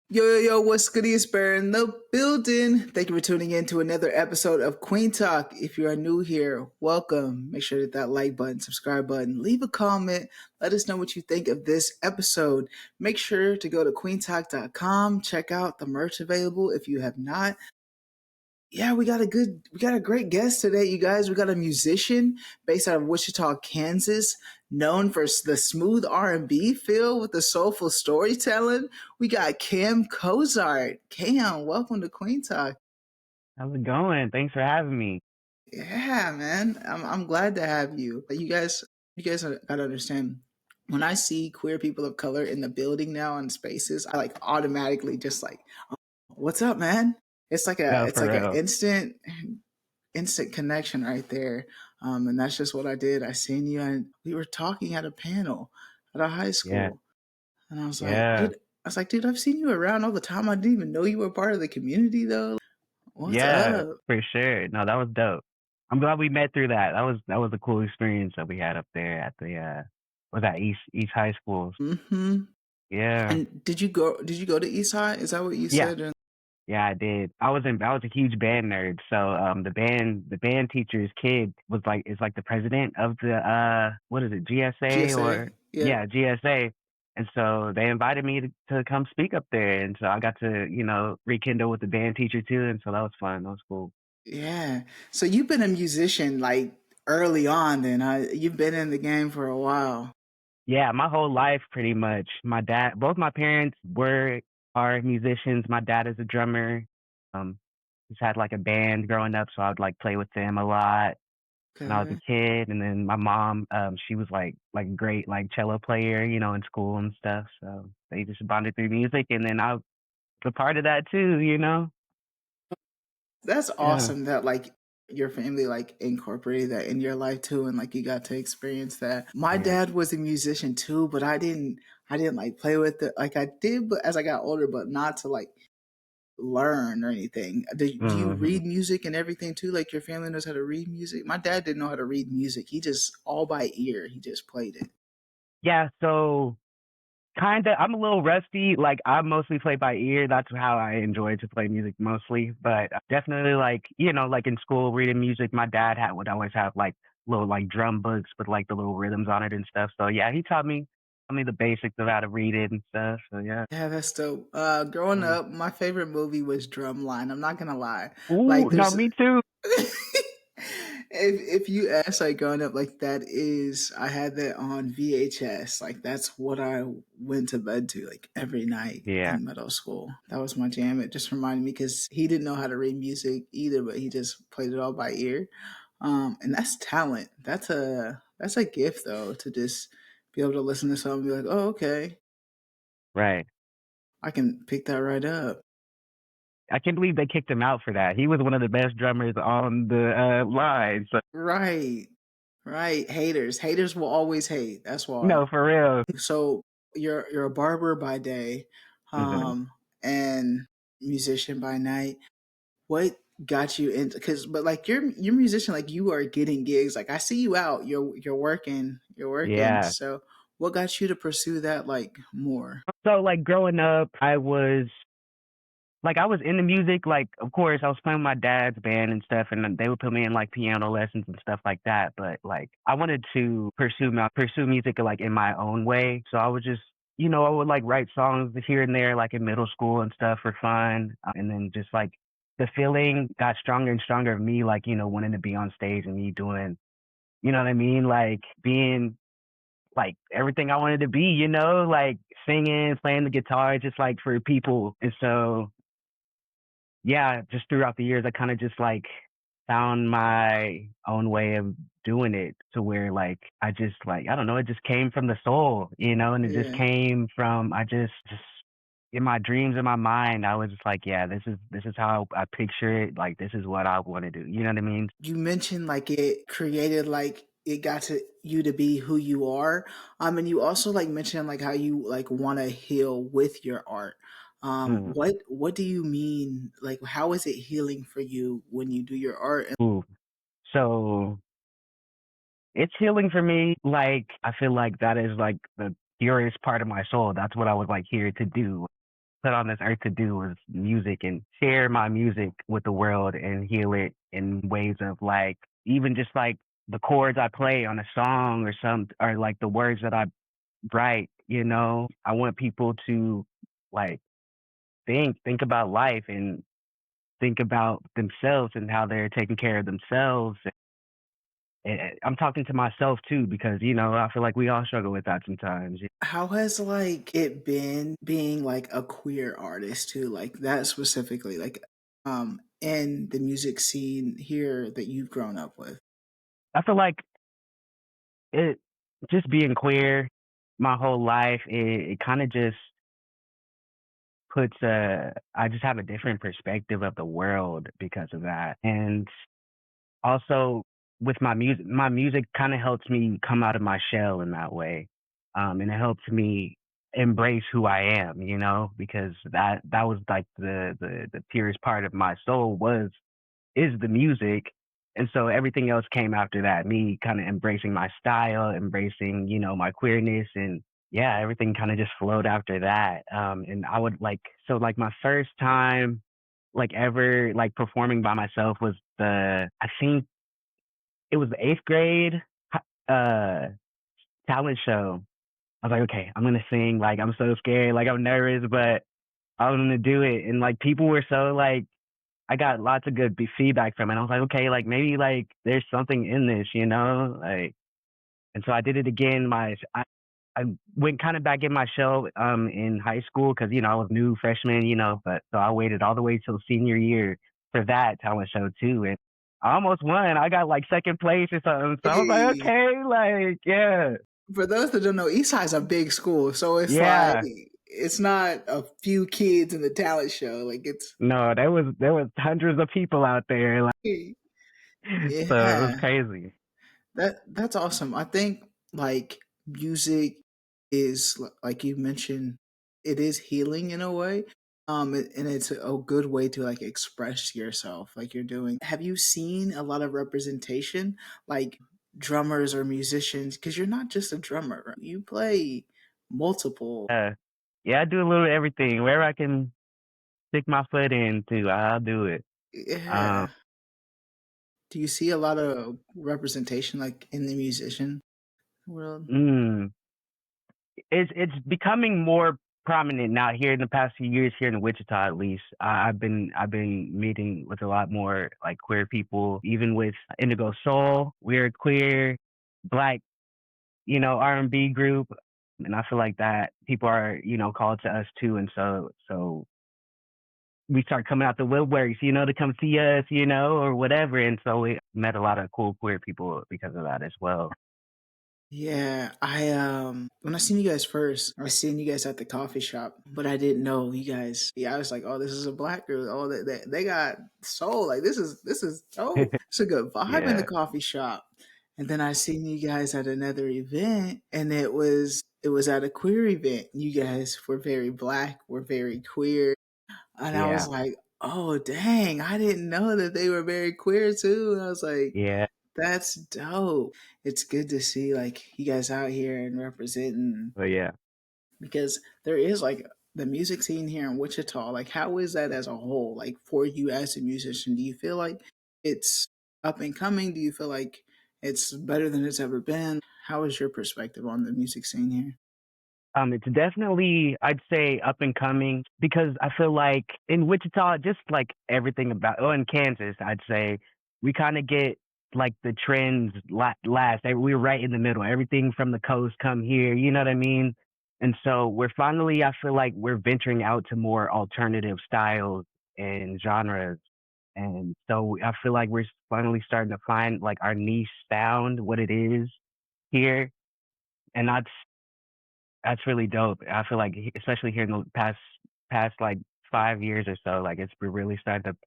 Yo, what's good? It's Bear in the building. Thank you for tuning in to another episode of Kueen Talk. If you are new here, welcome. Make sure to hit that like button, subscribe button, leave a comment. Let us know what you think of this episode. Make sure to go to queentalk.com. Check out the merch available if you have not. Yeah, we got a great guest today, you guys. We got a musician based out of Wichita, Kansas, known for the smooth R&B feel with the soulful storytelling. We got Kam Kozart. Kam, welcome to Queen Talk. How's it going? Thanks for having me. Yeah, man, I'm glad to have you. You guys gotta understand. When I see queer people of color in the building now in spaces, I like automatically just like, what's up, man? No, It's for like an real. instant connection right there. And that's just what I did. I seen you and we were talking at a panel at a high Yeah, school. And yeah, dude, I've seen you around all the time. I didn't even know you were part of the community though. What's yeah, up? for sure. No, that was dope. I'm glad we met through that. That was a cool experience that we had up there at the was that East High School. Mm-hmm. Yeah, And did you go to East High? Is that what you yeah, said? yeah. I did. I was a huge band nerd. So the band teacher's kid was like is like the president of the what is it, GSA GSA? or Yeah. yeah, GSA. And so they invited me to come speak up there, and so I got to rekindle with the band teacher too, and so that was fun. That was cool. Yeah. So you've been a musician like early on then. You've been in the game for a while. Yeah, my whole life pretty much. Both my parents are musicians. My dad is a drummer. Um, he's had like a band growing up, so I would like play with them a lot when I was a Okay. kid. And then my mom, she was like a great like cello player, in school and stuff. So they just bonded through music, and then I was a part of that too. That's Yeah, awesome that like your family like incorporated that in your life too and like you got to experience that. My yeah. dad was a musician too, but I didn't like play with it like I did but as I got older, but not to like learn or anything. Do you Hmm. read music and everything too? Like your family knows how to read music? My dad didn't know how to read music. He just all by ear, he just played it. Yeah, so kinda. I'm a little rusty. Like I mostly play by ear. That's how I enjoy to play music mostly. But definitely like, like in school reading music, my dad would always have like little like drum books with like the little rhythms on it and stuff. So yeah, he taught me the basics of how to read it and stuff. So yeah. Yeah, that's dope. Growing Yeah. up, my favorite movie was Drumline. I'm not gonna lie. Like Ooh, no, there's me too. if you ask like growing up, like that is I had that on VHS. Like that's what I went to bed to like every night Yeah. in middle school. That was my jam. It just reminded me because he didn't know how to read music either, but he just played it all by ear. And that's talent. That's a gift though to just be able to listen to something and be like, oh okay, Right. I can pick that right up. I can't believe they kicked him out for that. He was one of the best drummers on the line. So Right. Right. Haters will always hate. That's why. no, for real. So you're a barber by day, Mhm. and musician by night. What got you into? Because but like you're a musician, like you are getting gigs. Like I see you out. You're working. You're working. Yeah. So what got you to pursue that like more? So like growing up, I was into music. Like, of course, I was playing with my dad's band and stuff, and then they would put me in like piano lessons and stuff like that. But like, I wanted to pursue music like in my own way. So I would just, I would like write songs here and there, like in middle school and stuff for fun. And then just like the feeling got stronger and stronger of me, like, wanting to be on stage and me doing, you know what I mean? Like being like everything I wanted to be, like singing, playing the guitar, just like for people. And so yeah, just throughout the years, I kind of just like found my own way of doing it to where like I just like I don't know, it just came from the soul, and it just Yeah. came from just in my dreams in my mind. I was just like, yeah, this is how I picture it. Like this is what I want to do. You know what I mean? You mentioned like it created like it got to you to be who you are. And you also like mentioned like how you like want to heal with your art. Mm. What do you mean? Like how is it healing for you when you do your art? Ooh. So it's healing for me. Like I feel like that is like the purest part of my soul. That's what I was like here to do. put on this earth to do was music and share my music with the world and heal it in ways of like even just like the chords I play on a song or some or like the words that I write, you know. I want people to like think about life and think about themselves and how they're taking care of themselves. And I'm talking to myself too because you know I feel like we all struggle with that sometimes. How has like it been being like a queer artist too, like that specifically, like in the music scene here that you've grown up with? I feel like it just being queer my whole life. It kind of just puts a. I just have a different perspective of the world because of that, and also with my music kind of helps me come out of my shell in that way, and it helps me embrace who I am, you know, because that was like the purest part of my soul was is the music. And so everything else came after that. Me kind of embracing my style, embracing, you know, my queerness and yeah, everything kind of just flowed after that. And I would like so like my first time like ever like performing by myself was the I think it was the eighth grade uh talent show. I was like, okay, I'm gonna sing. Like I'm so scared, like I'm nervous, but I'm gonna do it. And like people were so like I got lots of good feedback from it. I was like, okay, like maybe like there's something in this, you know, like. And so I did it again. I went kind of back in my shell in high school because you know I was new freshman, you know, but so I waited all the way till senior year for that talent show too, and I almost won. I got like second place or something. So I was like, Hey, okay, like yeah, for those that don't know, Eastside's a big school, so it's like yeah. it's not a few kids in the talent show. Like it's No, there was hundreds of people out there, like, so it was yeah. crazy. That's awesome. I think like music is like you mentioned, it is healing in a way. And it's a good way to like express yourself like you're doing. Have you seen a lot of representation like drummers or musicians because you're not just a drummer, right? You play multiple. Uh, yeah, I do a little of everything. Wherever I can stick my foot into, I'll do it. Um, Yeah. Do you see a lot of representation like in the musician world? mm, it's becoming more prominent now here in the past few years here in Wichita at least. I've been meeting with a lot more like queer people, even with Indigo Soul. We're a queer black, you know, R&B group, and I feel like that people are you know called to us too, and so we start coming out the woodworks, you know, to come see us, you know, or whatever. And so we met a lot of cool queer people because of that as well. Yeah, I when I seen you guys first, I seen you guys at the coffee shop, but I didn't know you guys. Yeah, I was like, oh, this is a black girl. Oh, they got soul. Like this is dope. It's a good vibe in the Yeah, coffee shop. And then I seen you guys at another event, and it was at a queer event. You guys were very black, were very queer, and I was yeah, like, oh dang, I didn't know that they were very queer too. And I was like, yeah, that's dope. It's good to see like you guys out here and representing but yeah. because there is like the music scene here in Wichita. Like, how is that as a whole? Like, for you as a musician, do you feel like it's up and coming? Do you feel like it's better than it's ever been? How is your perspective on the music scene here? It's definitely, I'd say, up and coming because I feel like in Wichita, just like everything about, oh, in Kansas, I'd say we kind of get like the trends last. We're right in the middle. Everything from the coast come here. You know what I mean? And so we're finally, I feel like we're venturing out to more alternative styles and genres. And so I feel like we're finally starting to find like our niche sound, what it is here. And that's really dope. I feel like, especially here in the past like 5 years or so, like it's really starting to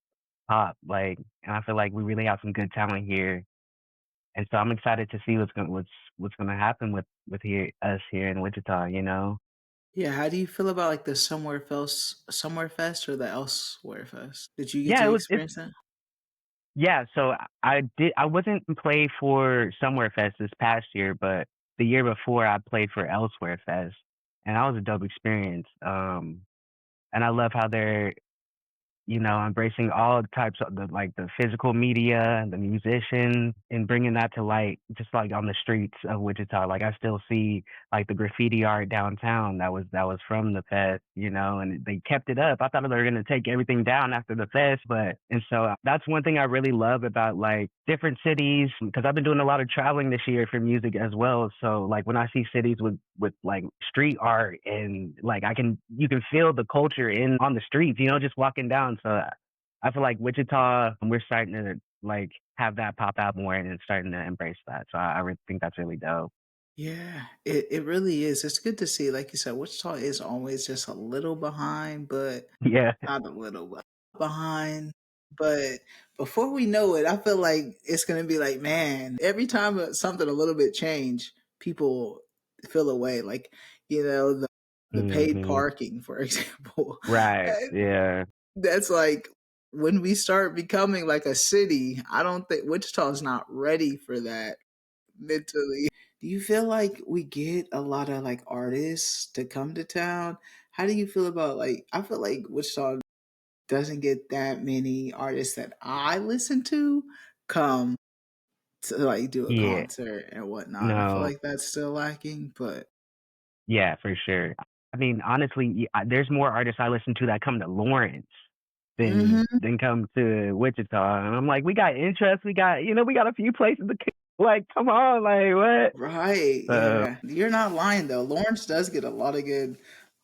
pop. Like, and I feel like we really have some good talent here, and so I'm excited to see what's gonna happen with here us here in Wichita. You know? Yeah, how do you feel about like the Somewhere Fest or the Elsewhere Fest? Did you get Yeah, to it's experience that? yeah. So I wasn't in play for Somewhere Fest this past year, but the year before I played for Elsewhere Fest, and that was a dope experience. and I love how they're embracing all types of the physical media and the musicians and bringing that to light, just like on the streets of Wichita. Like I still see like the graffiti art downtown that was from the fest, and they kept it up. I thought they were gonna take everything down after the fest, and so that's one thing I really love about like different cities because I've been doing a lot of traveling this year for music as well. So like when I see cities with like street art and like you can feel the culture in on the streets, just walking down. So I feel like Wichita, we're starting to like have that pop out more and starting to embrace that. So I really think that's really dope. Yeah, it really is. It's good to see. Like you said, Wichita is always just a little behind, but Yeah. not a little behind. But before we know it, I feel like it's gonna be like, man, every time something a little bit change, people feel away. Like, the paid Hmm. parking, for example. Right. Yeah. That's like when we start becoming like a city, I don't think Wichita's not ready for that mentally. Do you feel like we get a lot of like artists to come to town? How do you feel about like I feel like Wichita doesn't get that many artists that I listen to come to like do a Yeah. concert and whatnot. I feel No. like that's still lacking, but Yeah, for sure. I mean, honestly, there's more artists I listen to that come to Lawrence than hmm than come to Wichita, and I'm like, we got interest, we got a few places to like, come on, like what? right, So yeah. You're not lying though. Lawrence does get a lot of good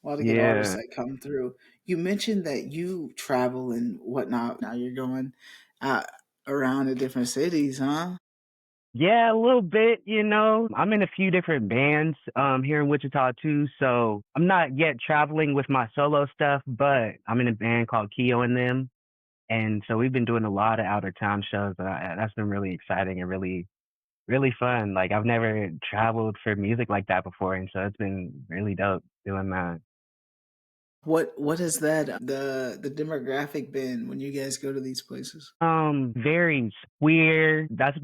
artists yeah, that come through. You mentioned that you travel and whatnot. Now you're going uh, around to different cities, huh? yeah, a little bit. I'm in a few different bands here in Wichita too, so I'm not yet traveling with my solo stuff, but I'm in a band called Keo and them, and so we've been doing a lot of out of town shows. That's been really exciting and really really fun. Like I've never traveled for music like that before, and so it's been really dope doing that. What has that the demographic been when you guys go to these places? Very queer. It's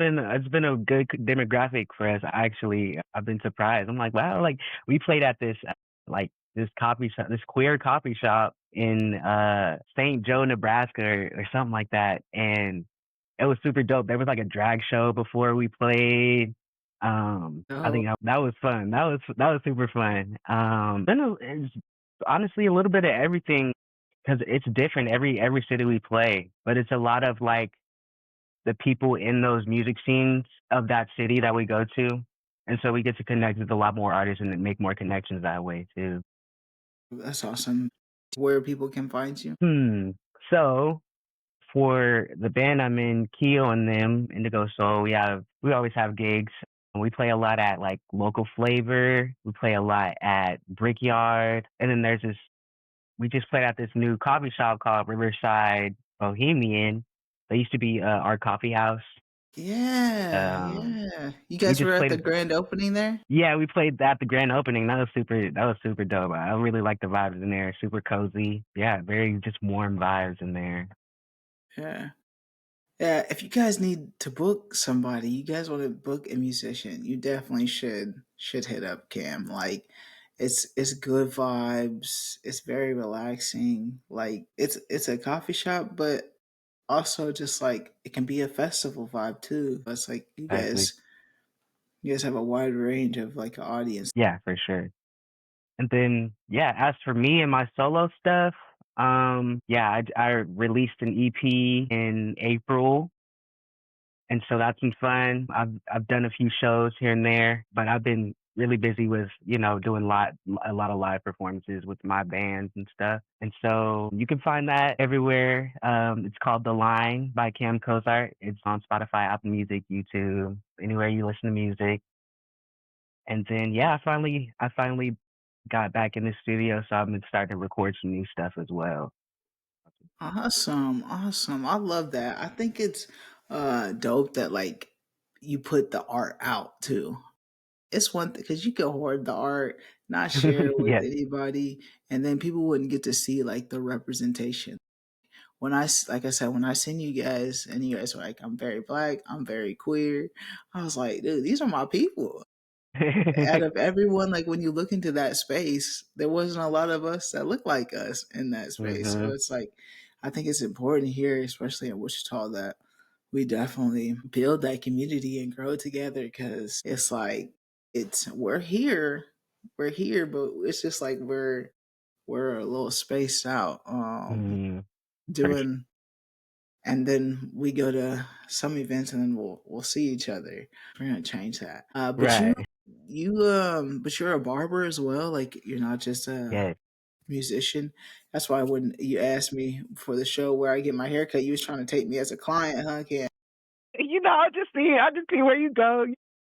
been a good demographic for us. Actually, I've been surprised. I'm like, wow, like we played at like this coffee shop, this queer coffee shop in St. Joe, Nebraska, or something like that, and it was super dope. There was like a drag show before we played. I Oh, think that was fun. That was super fun. It's honestly a little bit of everything because it's different every city we play, but it's a lot of like the people in those music scenes of that city that we go to, and so we get to connect with a lot more artists and make more connections that way too. that's awesome. Where people can find you? Hmm. So for the band I'm in, Keo and them, Indigo Soul, we always have gigs. We play a lot at like local flavor. We play a lot at Brickyard, and then there's this. We just played at this new coffee shop called Riverside Bohemian. They used to be our coffee house. Yeah, Um, yeah. You we guys just were at played the it. grand opening there? Yeah, we played at the grand opening. That was super dope. I really like the vibes in there. Super cozy. Yeah, very just warm vibes in there. Yeah. Yeah, if you guys need to book somebody, you guys want to book a musician, you definitely should hit up Cam. Like it's good vibes. It's very relaxing. Like it's a coffee shop, but also just like it can be a festival vibe too. It's like Exactly. you guys have a wide range of like audience. Yeah, for sure. And then yeah, as for me and my solo stuff, yeah, I released an EP in April, and so that's been fun. I've done a few shows here and there, but I've been really busy with doing a lot of live performances with my bands and stuff. And so you can find that everywhere. It's called The Line by Kam Kozart. It's on Spotify, Apple Music, YouTube, anywhere you listen to music. And then yeah, I finally got back in the studio, so I've been starting to record some new stuff as well. Awesome, awesome. I love that. I think it's dope that like you put the art out too. It's one thing because you can hoard the art, not share it with Yeah, anybody, and then people wouldn't get to see like the representation. Like I said, when I seen you guys and you guys were like, I'm very black, I'm very queer. I was like, dude, these are my people. Out of everyone, like when you look into that space, there wasn't a lot of us that look like us in that space. So Mhm. it's like, I think it's important here, especially in Wichita, that we definitely build that community and grow together because it's like, we're here, but it's just like we're a little spaced out, Mhm. For sure. doing, and then we go to some events and then we'll see each other. We're gonna change that. But Right. but you're a barber as well. Like you're not just a Yeah. musician. That's why when you asked me for the show where I get my haircut, you was trying to take me as a client, huh? Ken? I just see where you go.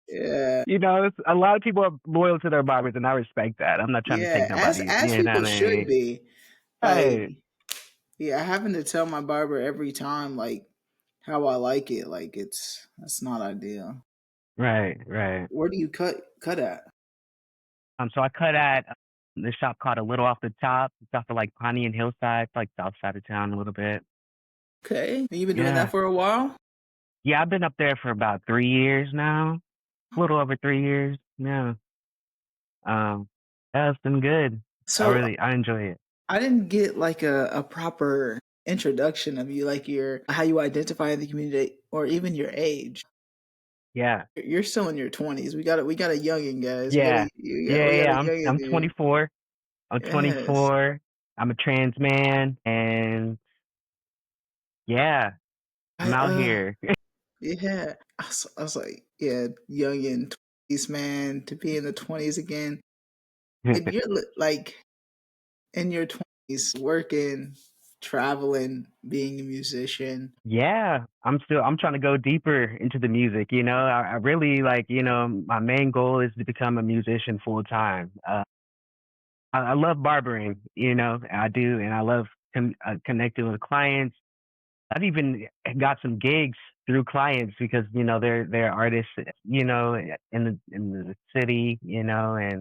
Yeah, It's a lot of people are loyal to their barbers, and I respect that. I'm not trying to take yeah. nobody's, As you know people what I should mean? be. Like, Right. yeah, I having to tell my barber every time, like how I like it. Like that's not ideal. Right, right. Where do you cut at? So I cut at this shop called A Little Off the Top. It's off of like Ponty and Hillside, it's like south side of town a little bit. Okay, and you've been doing that Yeah. for a while. Yeah, I've been up there for about 3 years now. A little over 3 years. Yeah. Um, yeah, it's been good. So I enjoy it. I didn't get like a proper introduction of you, like your how you identify in the community or even your age. Yeah. You're still in your 20s. We got a youngin, guys. Yeah. Yeah, We yeah, got yeah. a I'm youngin dude. 24. I'm Yes. 24. I'm a trans man, and yeah, I I'm out here. yeah. I was like, yeah, youngin 20s man to be in the 20s again. And you're like in your 20s working, traveling, being a musician. Yeah, I'm trying to go deeper into the music. I really like, my main goal is to become a musician full time. I love barbering, I do, and I love connecting with clients. I've even got some gigs through clients because they're artists, in the city, and I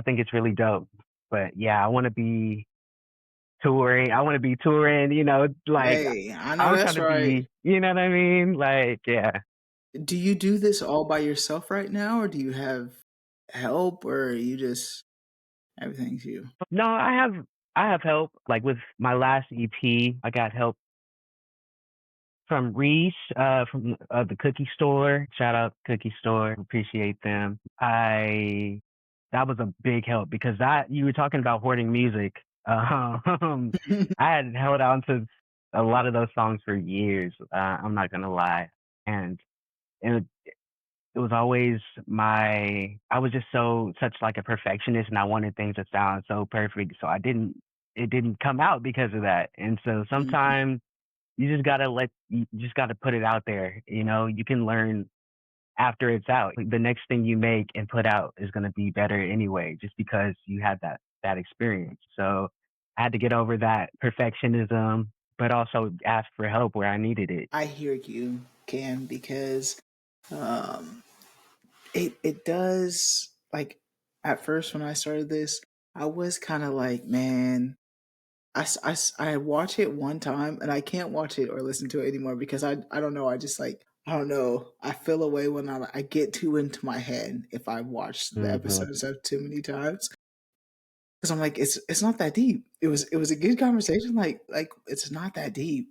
think it's really dope. But yeah, I want to be touring. I want to be touring. Like Hey, I know I'm trying that's to right. be. You know what I mean? Like, yeah. Do you do this all by yourself right now, or do you have help, or are you just everything's you? No, I have help. Like with my last EP, I got help from Reese, from the cookie store. Shout out cookie store. Appreciate them. I That was a big help because that you were talking about hoarding music. I had held on to a lot of those songs for years. I'm not gonna lie, and it it was always I was just such like a perfectionist, and I wanted things to sound so perfect. So it didn't come out because of that. And so Mhm. sometimes you just gotta put it out there. You can learn after it's out. Like, the next thing you make and put out is gonna be better anyway, just because you had that experience. So I had to get over that perfectionism, but also ask for help where I needed it. I hear you, Cam, because um, it does like at first when I started this, I was kind of like, man, I watch it one time and I can't watch it or listen to it anymore because I don't know. I just like, I don't know. I feel a way when I get too into my head if I watch the Mhm. episodes up too many times because I'm like, it's not that deep. It was a good conversation. Like it's not that deep.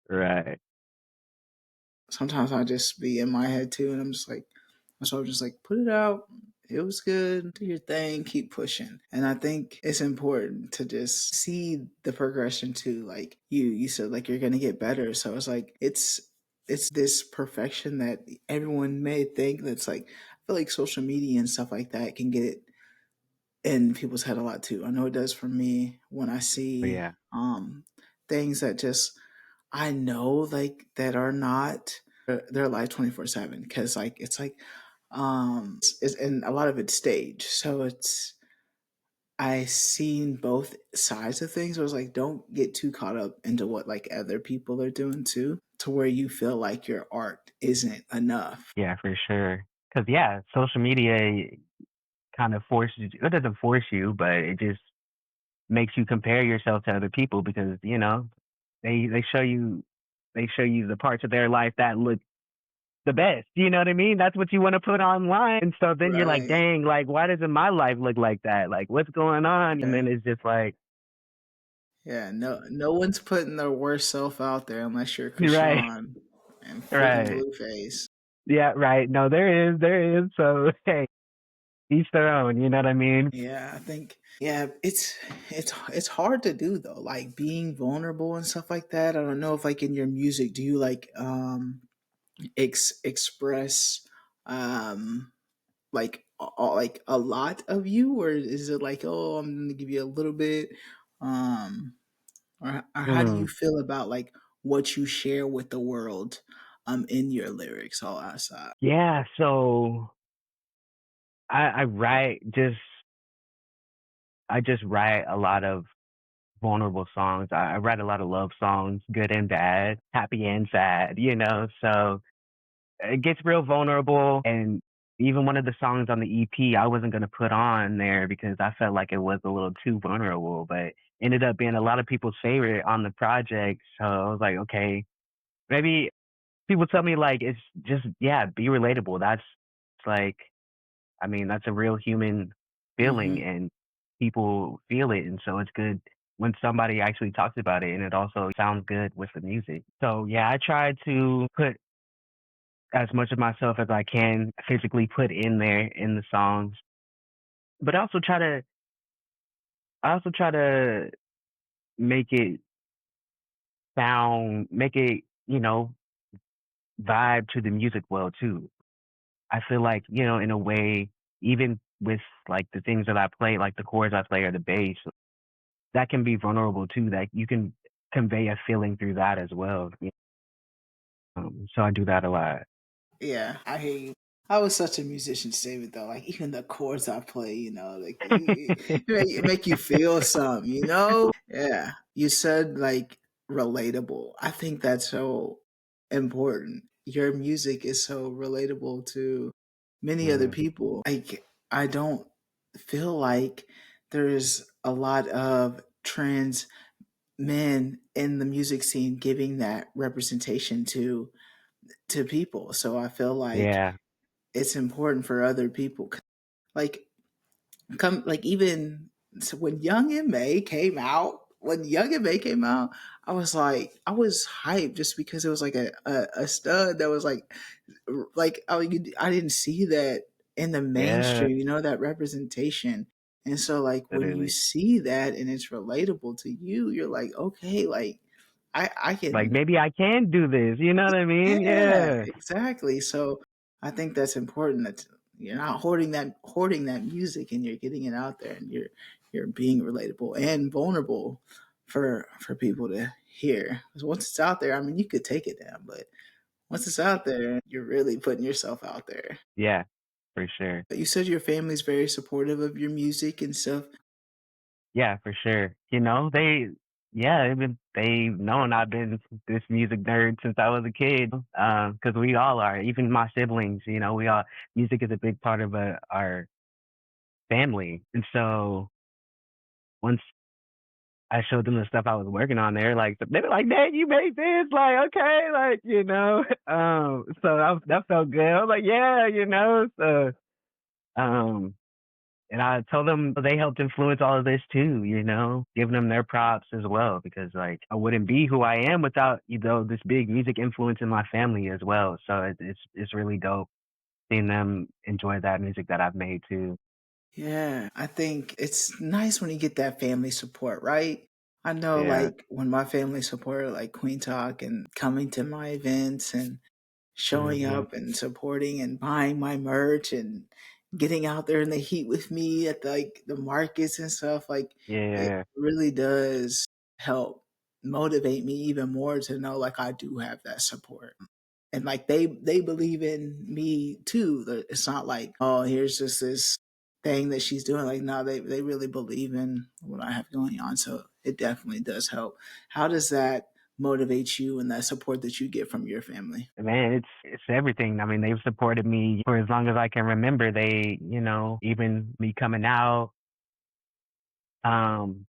Right. Sometimes I just be in my head too, and I'm just like, so I'm just like, put it out. It was good. Do your thing. Keep pushing. And I think it's important to just see the progression too. Like you said, like you're gonna get better. So it's like it's this perfection that everyone may think that's like. I feel like social media and stuff like that can get it in people's head a lot too. I know it does for me when I But see yeah. things that just I know like that are not they're live 24/7 because like it's like and a lot of it's staged, so it's I seen both sides of things. I was like, don't get too caught up into what like other people are doing too, to where you feel like your art isn't enough. Yeah, for sure. Because yeah, social media kind of forces it doesn't force you, but it just makes you compare yourself to other people because they show you the parts of their life that look the best. You know what I mean? That's what you want to put online. And so then you're like, Right. dang, like, why doesn't my life look like that? Like, what's going on? And Yeah. then it's just like, Yeah. No one's putting their worst self out there unless you're you're right, Krishan and freaking right. Blueface. Yeah, right. No, there is. So, hey, each their own. You know what I mean? Yeah, I think yeah, it's hard to do though, like being vulnerable and stuff like that. I don't know if like in your music, do you like express um like a lot of you, or is it like, oh, I'm gonna give you a little bit, um or how do you Mm. feel about like what you share with the world in your lyrics all outside? Yeah. So I write I just write a lot of vulnerable songs. I write a lot of love songs, good and bad, happy and sad, you know? So it gets real vulnerable. And even one of the songs on the EP, I wasn't going to put on there because I felt like it was a little too vulnerable, but ended up being a lot of people's favorite on the project. So I was like, okay, maybe people tell me like, it's just, yeah, be relatable. That's it's like, I mean, that's a real human feeling Hmm. and people feel it. And so it's good when somebody actually talks about it and it also sounds good with the music. So yeah, I try to put as much of myself as I can physically put in there in the songs, but I also try to make it make it, vibe to the music well too. I feel like, in a way, even with like the things that I play, like the chords I play or the bass, that can be vulnerable too. That you can convey a feeling through that as well. So I do that a lot. Yeah, I hear you. I was such a musician, David. Though, like even the chords I play, like it make you feel something, Yeah, you said like relatable. I think that's so important. Your music is so relatable to many other Mm, people. Like I don't feel like there's a lot of trans men in the music scene giving that representation to people. So I feel like yeah, it's important for other people. Like come like even so when Young and May came out, I was like I was hyped just because it was like a stud that was like I didn't see that in the yeah, mainstream, that representation. And so like when you literally. see that and it's relatable to you, you're like, okay, like I Like can. maybe I can do this. You know what I mean? Yeah, Yeah, exactly. So I think that's important that you're not hoarding that music and you're getting it out there and you're being relatable and vulnerable for people to hear. 'Cause once it's out there, I mean, you could take it down, but once it's out there, you're really putting yourself out there. yeah, for sure. You said your family's very supportive of your music and stuff. Yeah, for sure. Yeah, they've known I've been this music nerd since I was a kid. Because we all are, even my siblings. Music is a big part of our family, and so once I showed them the stuff I was working on, they were like, "Dad, you made this!" Like, okay, like so that felt good. I was like, "Yeah," So, um, and I told them they helped influence all of this too, giving them their props as well because like I wouldn't be who I am without this big music influence in my family as well. So it's really dope seeing them enjoy that music that I've made too. Yeah, I think it's nice when you get that family support, right? I know, Yeah. like, when my family supported, like, Queen Talk and coming to my events and showing Hmm. up and supporting and buying my merch and getting out there in the heat with me at the markets and stuff, like, Yeah, yeah, it yeah. really does help motivate me even more to know, like, I do have that support. And like they believe in me too. It's not like, oh, here's just this thing that she's doing. Like, no, they really believe in what I have going on. So it definitely does help. How does that motivate you and that support that you get from your family? Man, it's everything. I mean, they've supported me for as long as I can remember. Even me coming out,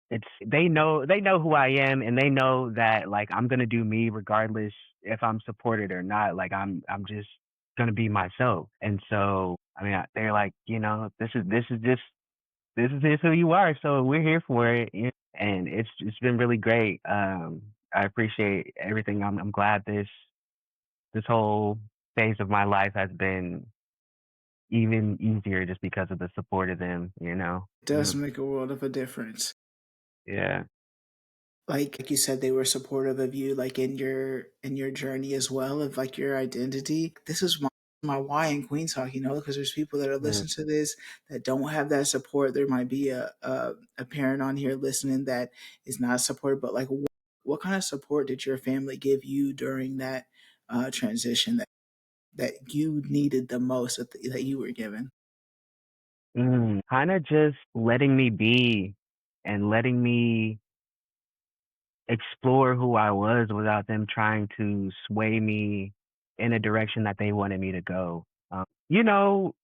it's they know who I am and they know that like I'm gonna do me regardless if I'm supported or not. Like I'm just gonna be myself. And so, I mean, they're like, this is just who you are. So we're here for it, and it's been really great. I appreciate everything. I'm glad this whole phase of my life has been even easier just because of the support of them. It does Yeah. make a world of a difference. Yeah. Like you said, they were supportive of you, like in your journey as well, of like your identity. This is my why in Queen Talk, because there's people that are Mm. listening to this that don't have that support. There might be a parent on here listening that is not supported, but like, what kind of support did your family give you during that transition that you needed the most that you were given? Kind of just letting me be and letting me explore who I was without them trying to sway me in a direction that they wanted me to go. You know,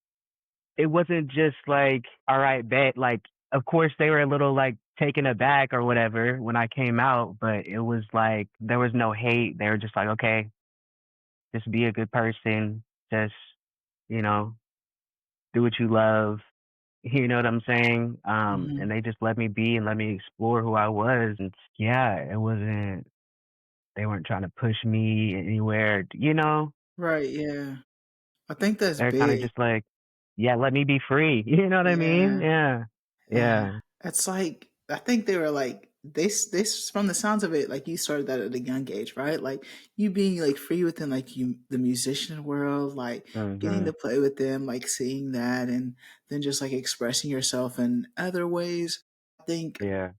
it wasn't just like, all right, bet. Like, of course, they were a little like taken aback or whatever when I came out, but it was like there was no hate. They were just like, okay, just be a good person. Just, you know, do what you love. You know what I'm saying? And Mhm. they just let me be and let me explore who I was. And yeah, it wasn't, they weren't trying to push me anywhere. Right. Yeah. I think that's They're kind of big. just like, yeah, let me be free. You know what I mean? Yeah. Yeah. Yeah, Yeah. it's like I think they were like from the sounds of it, like you started that at a young age, right? Like you being like free within like the musician world, like getting Hmm. to play with them, like seeing that, and then just like expressing yourself in other ways. I think Yeah.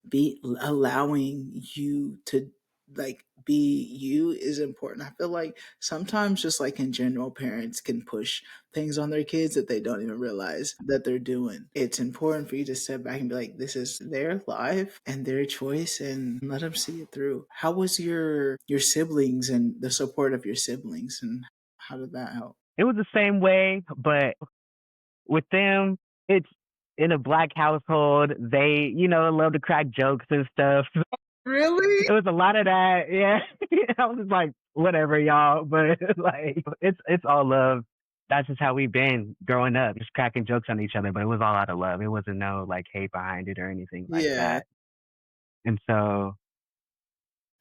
be allowing you to like be you is important. I feel like sometimes just like in general parents can push things on their kids that they don't even realize that they're doing. It's important for you to step back and be like, this is their life and their choice, and let them see it through. How was your siblings and the support of your siblings, and how did that help? It was the same way, but with them, it's in a black household. They, love to crack jokes and stuff. Really? It was a lot of that. Yeah. I was just like, whatever, y'all. But like, it's all love. That's just how we've been growing up, just cracking jokes on each other. But it was all out of love. It wasn't no like hate behind it or anything like Yeah, that. And so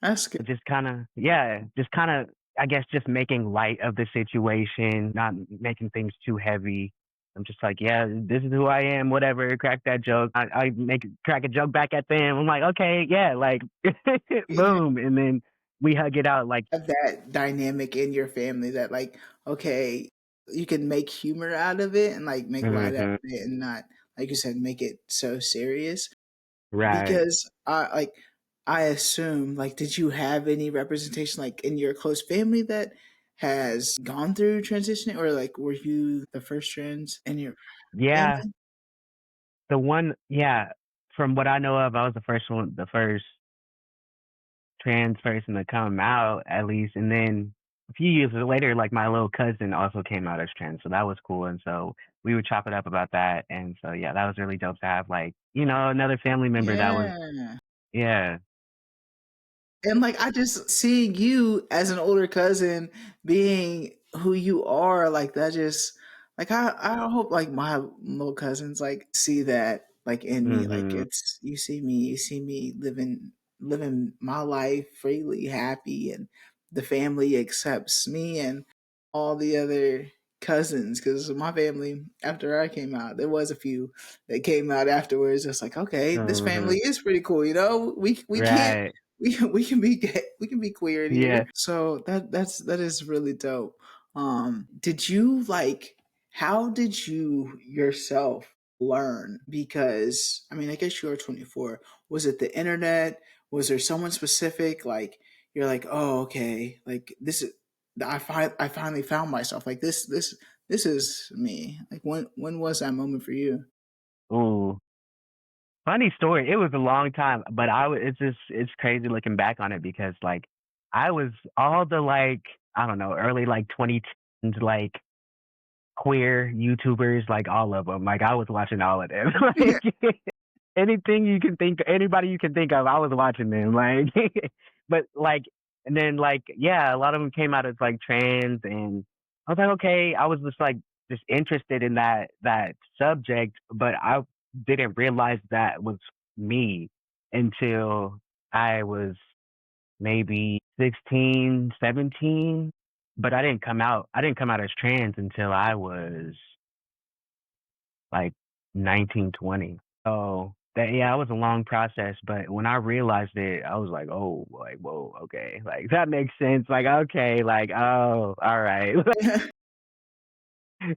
that's good. just kind of, yeah, just kind of, I guess, just making light of the situation, not making things too heavy. I'm just like, yeah, this is who I am, whatever. Crack that joke. I crack a joke back at them. I'm like, okay, yeah, like, Yeah. boom. And then we hug it out like, Of that dynamic in your family that like, okay, you can make humor out of it and like make light out hmm of it and not, like you said, make it so serious. right. Because I assume, like, did you have any representation like in your close family that has gone through transitioning, or like were you the first trans in your Yeah. family? Yeah. From what I know of, I was the first trans person to come out at least, and then a few years later, like my little cousin also came out as trans, so that was cool. And so we would chop it up about that, and so yeah, that was really dope to have like another family member that was Yeah. yeah. And like I just seeing you as an older cousin being who you are, like that just like I hope like my little cousins like see that like in me. Like Mhm. it's you see me living my life freely, happy, and the family accepts me and all the other cousins, because my family after I came out, there was a few that came out afterwards. It's like, okay, this family Mhm. is pretty cool, we can't Right. we can be gay, we can be queer in Yeah. here. So that is really dope. Did you like how did you yourself learn? Because I mean, I guess you were 24. Was it the internet? Was there someone specific like you're like, oh, okay, like this is I finally found myself. Like this is me. Like when was that moment for you? Ooh. Funny story. It was a long time, but it's crazy looking back on it because like I was all the like I don't know early like 2010s like queer YouTubers, like all of them. Like I was watching all of them. Like anything you can think, anybody you can think of, I was watching them. Like, but like And then like, yeah, a lot of them came out as like trans, and I was like, okay, I was just like just interested in that subject, but I didn't realize that was me until I was maybe 16, 17. But I didn't come out as trans until I was like 19, 20. So that, yeah, it was a long process, but when I realized it, I was like, oh, like, whoa, okay, like that makes sense. Like, okay, like, oh, all right,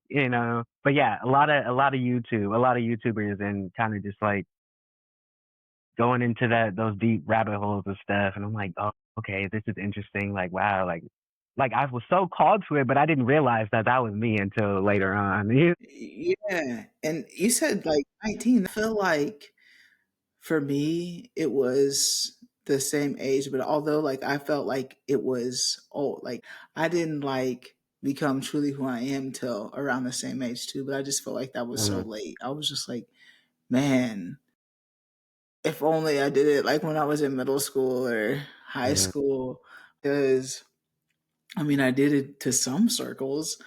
you know. But yeah, a lot of YouTubers, and kind of just like going into those deep rabbit holes of stuff, and I'm like, oh, okay, this is interesting. Like, wow, like I was so called to it, but I didn't realize that that was me until later on. Yeah, and you said like 19. I feel like for me it was the same age, but although like I felt like it was old, like I didn't like become truly who I am till around the same age too. But I just felt like that was so Mhm, late. I was just like, man, if only I did it like when I was in middle school or high mhm, school. Because I mean, I did it to some circles,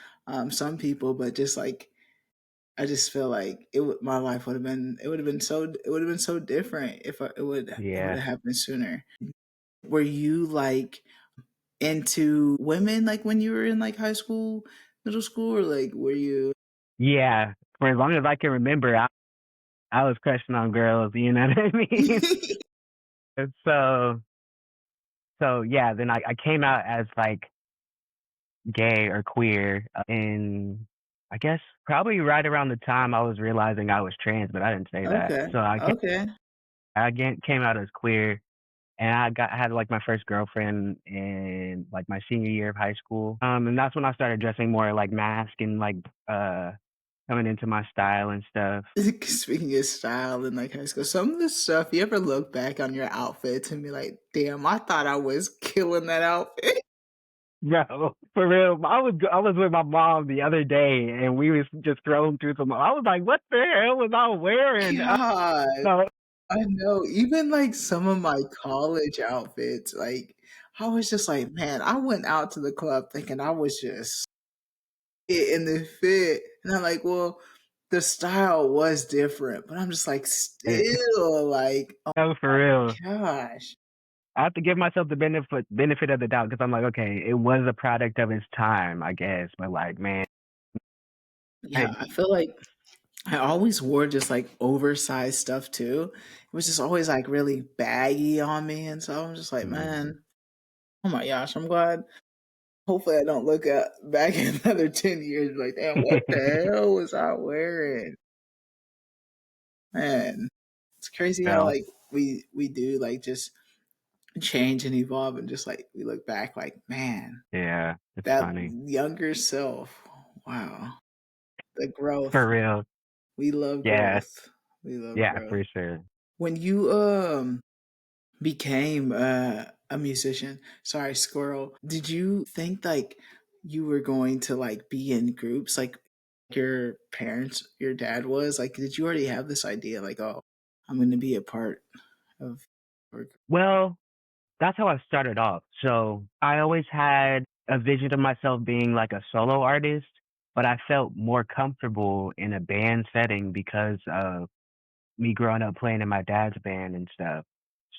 some people, but just like I just feel like my life would have been it would have been so different if it would yeah. have happened sooner. Were you like into women like when you were in like high school, middle school, or like were you? Yeah, for as long as I can remember, I was crushing on girls, you know what I mean? And so yeah, then I came out as like gay or queer in, I guess, probably right around the time I was realizing I was trans, but I didn't say that. Okay, So okay. came out as queer, and I had like my first girlfriend in like my senior year of high school. And that's when I started dressing more like mask and like uh coming into my style and stuff. Speaking of style in like high school, some of the stuff you ever look back on your outfits and be like, "Damn, I thought I was killing that outfit." No, for real. I was with my mom the other day, and we was just scrolling through some. I was like, "What the hell was I wearing?" God, So I know. Even like some of my college outfits, like I was just like, man, I went out to the club thinking I was just in the fit, and I'm like, well, the style was different, but I'm just like, still, like, oh no, for my real. gosh, I have to give myself the benefit of the doubt, because I'm like, okay, it was a product of its time, I guess. But like, man, yeah. I, I feel like I always wore just like oversized stuff too. It was just always like really baggy on me, and so I'm just like, mm, man, oh my gosh, I'm glad. Hopefully, I don't look at back in another 10 years like, damn, what the hell was I wearing? Man, it's crazy how no, like we do like just change and evolve, and just like we look back like, man, yeah, it's that funny, younger self. Wow, the growth. for real. We love Yeah, growth. We love yeah, growth. for sure. When you became a musician, sorry, squirrel, did you think like you were going to like be in groups like your parents, your dad was? Like, did you already have this idea like, oh, I'm going to be a part of or Well, that's how I started off. So I always had a vision of myself being like a solo artist, but I felt more comfortable in a band setting because of me growing up playing in my dad's band and stuff.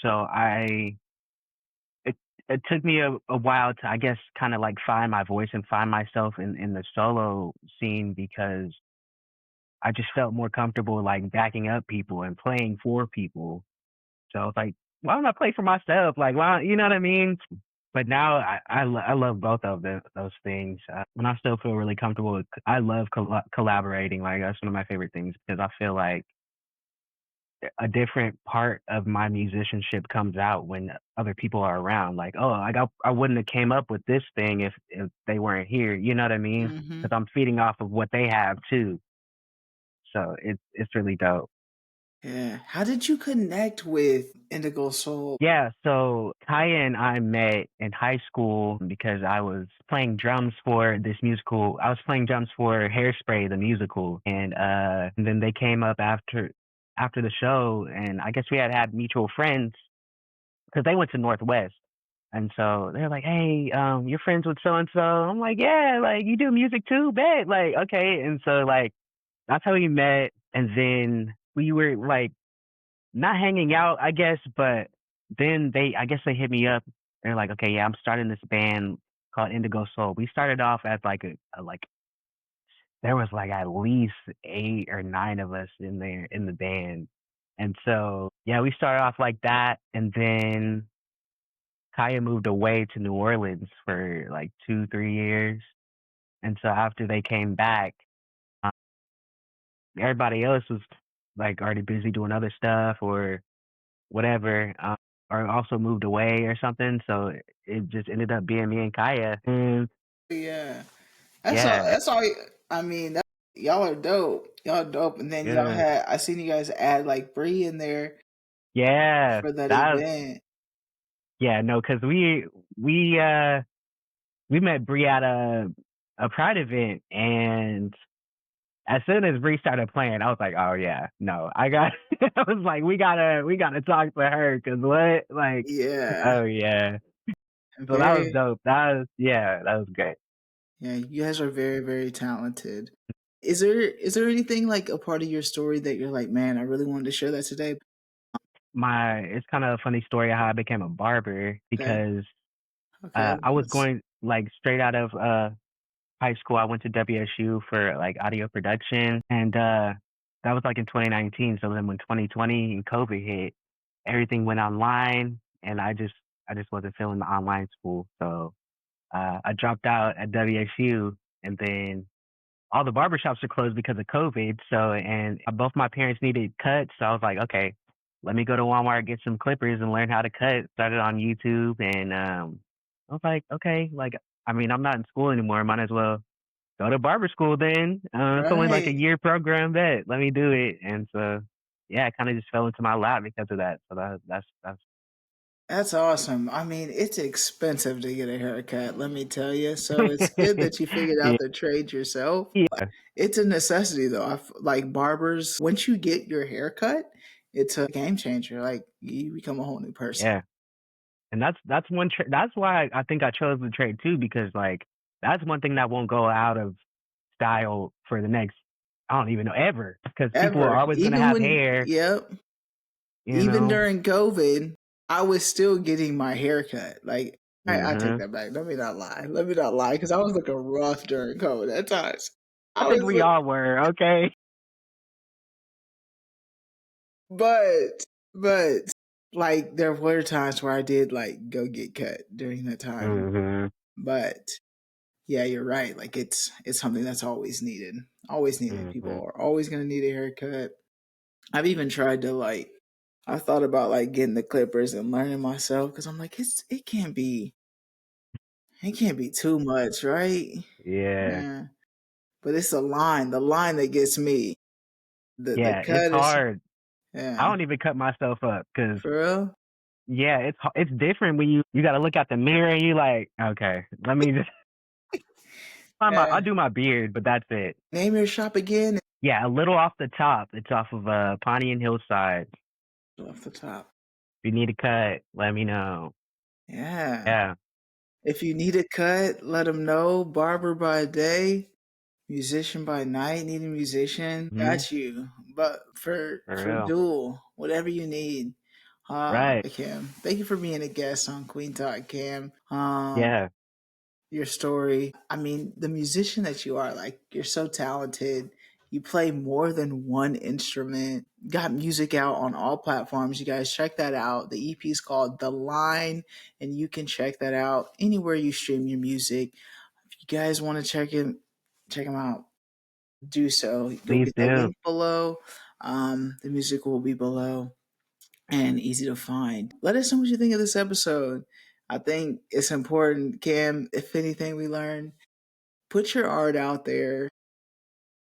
So it, it took me a while to, I guess, kind of like find my voice and find myself in the solo scene, because I just felt more comfortable like backing up people and playing for people. So it's like, why don't I play for myself? Like, why, you know what I mean? But now I love both of those things. And I still feel really comfortable I love collaborating. Like, that's one of my favorite things, because I feel like a different part of my musicianship comes out when other people are around. Like, oh, I wouldn't have came up with this thing if they weren't here. You know what I mean? Mhm. Because I'm feeding off of what they have too. So it's really dope. Yeah. How did you connect with Indigo Soul? Yeah, so Kaya and I met in high school because I was playing drums for this musical. I was playing drums for Hairspray, the musical, and then they came up after the show, and I guess we had mutual friends because they went to Northwest. And so they're like, "Hey, you're friends with so and so." I'm like, "Yeah, like you do music too, bet." Like, okay. And so like that's how we met. And then we were like not hanging out, I guess, but then I guess they hit me up. They're like, "Okay, yeah, I'm starting this band called Indigo Soul." We started off as like like there was like at least 8 or 9 of us in there in the band. And so yeah, we started off like that, and then Kaya moved away to New Orleans for like 2, 3 years. And so after they came back, uh, everybody else was like already busy doing other stuff or whatever, or also moved away or something. So it just ended up being me and Kaya. And Yeah, that's all. yeah, That's all. I mean, y'all are dope. Y'all are dope. And then y'all yeah, had. I seen you guys add like Bree in there yeah, for that that, event. yeah, no, because we, we met Bree at a Pride event, and as soon as Bree started playing, I was like, "Oh yeah, no, I got." I was like, "We gotta talk to her, cause what, like, Yeah, oh yeah." So that was very. dope. That was great. Yeah, you guys are very, very talented. Is there anything like a part of your story that you're like, man, I really wanted to share that today? It's kind of a funny story how I became a barber Okay, because okay, I was let's. going like straight out of high school. I went to WSU for like audio production, and that was like in 2019. So then when 2020 and COVID hit, everything went online, and I just wasn't feeling the online school. So I dropped out at WSU, and then all the barbershops are closed because of COVID. So, and both my parents needed cuts. So I was like, okay, let me go to Walmart, get some clippers and learn how to cut. Started on YouTube. And I was like, okay, like, I mean, I'm not in school anymore. Might as well go to barber school then. It's only like a Right. year program, bet. Let me do it. And so, yeah, it kind of just fell into my lap because of that. So that's, That's awesome. I mean, it's expensive to get a haircut, let me tell you. So it's good that you figured yeah, out the trade yourself. yeah, It's a necessity, though. Like barbers, once you get your haircut, it's a game changer. Like you become a whole new person. yeah. And that's why I think I chose the trade too, because like that's one thing that won't go out of style for the next, I don't even know, ever, because people are Ever. always gonna Even have when, hair, yep, you even know. during COVID, I was still getting my haircut. Like, I take Hmm. that back. Let me not lie. Let me not lie, because I was looking rough during COVID at times. I I think was we all were okay. but like there were times where I did like go get cut during that time. Hmm. But yeah, you're right. Like it's something that's always needed. Always needed. People Hmm. are always gonna need a haircut. I've even tried to like I thought about like getting the clippers and learning myself because I'm like it can't be too much, right? Yeah, Yeah. But it's the line that gets me. The yeah, it's cut is hard. yeah. I don't even cut myself up because For real? yeah, it's different when you got to look at the mirror and you like, okay, let me just. I Yeah. do my beard, but that's it. Name your shop again. Yeah, a little off the top. It's off of Pawnee and Hillside. Off the top. If you need a cut, let me know. Yeah. Yeah. If you need a cut, let them know. Barber by day, musician by night. Need a musician? Hmm. Got you. But for For for real. dual, whatever you need. Right. Cam, thank you for being a guest on Queen Talk, Cam. Yeah. Your story. I mean, the musician that you are, like, you're so talented. You play more than one instrument. Got music out on all platforms. You guys check that out. The EP is called The Line, and you can check that out anywhere you stream your music. If you guys want to check him out. Do so. Go Please get the do. link below. The music will be below and easy to find. Let us know what you think of this episode. I think it's important, Cam. If anything we learned, put your art out there.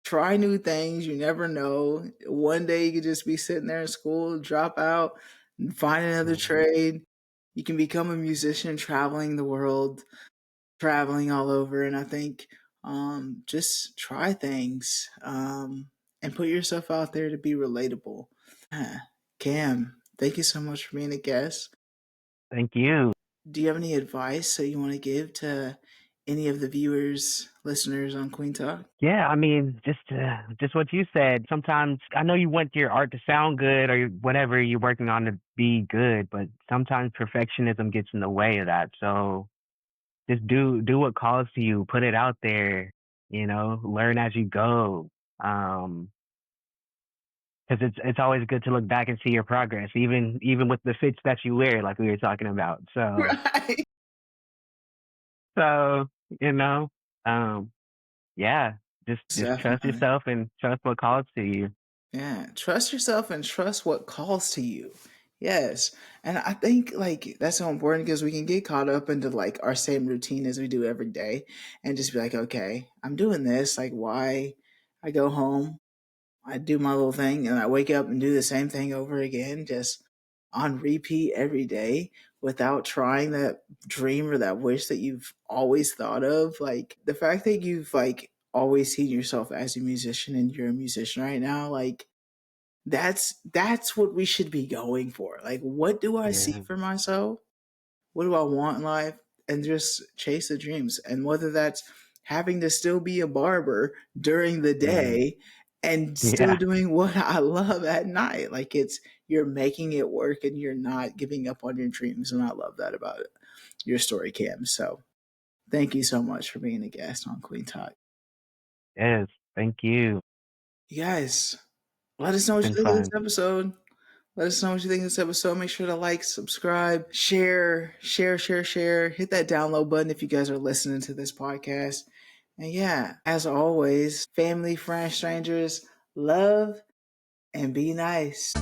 Try new things. You never know. One day you could just be sitting there in school, drop out, and find another Hmm. trade. You can become a musician traveling the world, traveling all over. And I think just try things and put yourself out there to be relatable. Yeah. Cam, thank you so much for being a guest. Thank you. do you have any advice that you want to give to any of the viewers, listeners on Kueen Talk? Yeah, I mean, just what you said. Sometimes I know you want your art to sound good or whatever you're working on to be good, but sometimes perfectionism gets in the way of that. So just do what calls to you, put it out there, learn as you go. Because it's always good to look back and see your progress, even with the fits that you wear, like we were talking about. Right. So you know, um, yeah, just trust Definitely. yourself and trust what calls to you. Yeah. Trust yourself and trust what calls to you. Yes. And I think like that's so important because we can get caught up into like our same routine as we do every day and just be like, okay, I'm doing this. Like, why? I go home, I do my little thing, and I wake up and do the same thing over again, just on repeat every day without trying that dream or that wish that you've always thought of. Like the fact that you've like always seen yourself as a musician and you're a musician right now, like that's what we should be going for. Like, what do I see Yeah, for myself? What do I want in life? And just chase the dreams. And whether that's having to still be a barber during the hmm, day and still yeah, doing what I love at night. Like it's you're making it work and you're not giving up on your dreams. And I love that about it. Your story, Cam. So thank you so much for being a guest on Kueen Talk. yes. Thank you. You guys, let us know It's what you been think of this fun. episode. Let us know what you think of this episode. Make sure to like, subscribe, share. Hit that download button if you guys are listening to this podcast. And yeah, as always, family, friends, strangers, love and be nice.